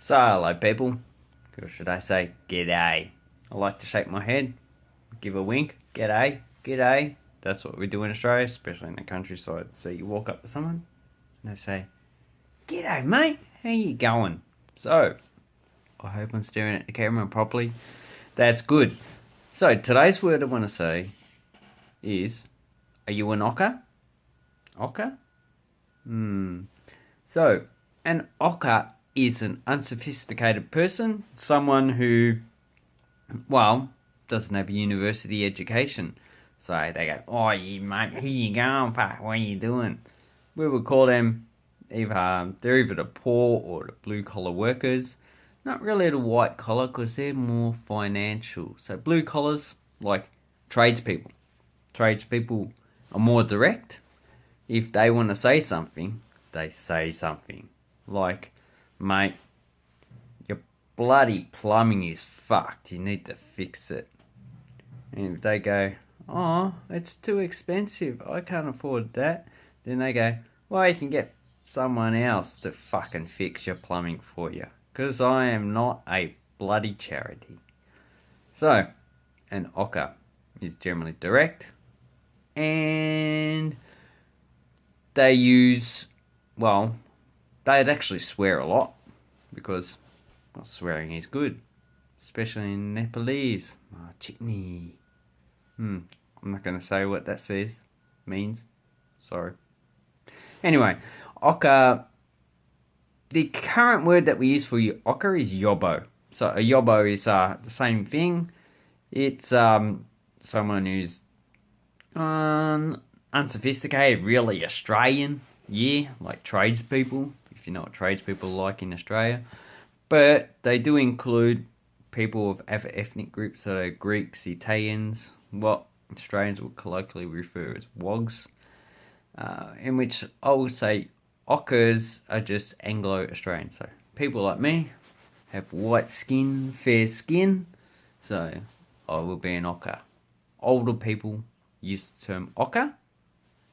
So, hello people, or should I say, g'day. I like to shake my head, give a wink, g'day, g'day. That's what we do in Australia, especially in the countryside. So you walk up to someone, and they say, g'day mate, how you going? So, I hope I'm staring at the camera properly. That's good. So, today's word I want to say is, are you an ocker? Ocker? So, an ocker is an unsophisticated person, someone who, well, doesn't have a university education. So they go, oh, you mate, here you going, fuck, what are you doing? We would call them they're either the poor or the blue collar workers. Not really the white collar because they're more financial. So blue collars, like tradespeople. Tradespeople are more direct. If they want to say something, they say something. Like, mate, your bloody plumbing is fucked. You need to fix it. And if they go, oh, it's too expensive. I can't afford that. Then they go, well, you can get someone else to fucking fix your plumbing for you. Because I am not a bloody charity. So, an ocker is generally direct. And they use, well, they'd actually swear a lot because swearing is good, especially in Nepalese. Oh, chitney. I'm not going to say what that means. Sorry. Anyway, ocker. The current word that we use for ocker is yobbo. So a yobbo is the same thing. It's someone who's unsophisticated, really Australian. Yeah, like tradespeople, if you know what tradespeople are like in Australia. But they do include people of other ethnic groups, so Greeks, Italians, what Australians would colloquially refer as wogs, in which I would say ockers are just Anglo-Australian. So people like me have white skin, fair skin, so I will be an ocker. Older people use the term ocker.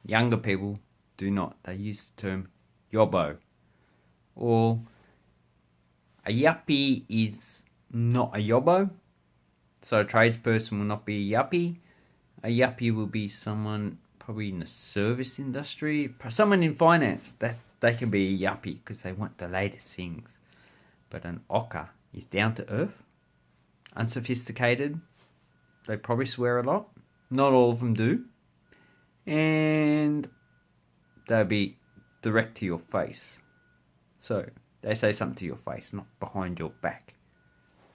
Younger people do not. They use the term yobbo. Or a yuppie is not a yobbo. So a tradesperson will not be a yuppie. A yuppie will be someone probably in the service industry. Someone in finance. That they can be a yuppie because they want the latest things. But an ocker is down to earth, unsophisticated. They probably swear a lot. Not all of them do. And they'll be direct to your face. So, they say something to your face, not behind your back.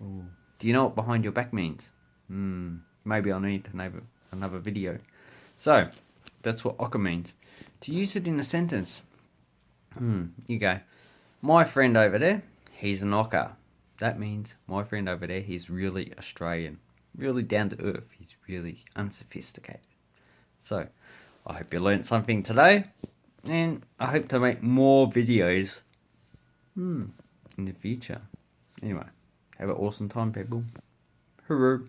Ooh. Do you know what behind your back means? Maybe I'll need to make another video. So, that's what ocker means. To use it in a sentence, you go, my friend over there, he's an ocker. That means my friend over there, he's really Australian. Really down to earth. He's really unsophisticated. So, I hope you learnt something today. And I hope to make more videos in the future. Anyway, have an awesome time, people. Hooroo.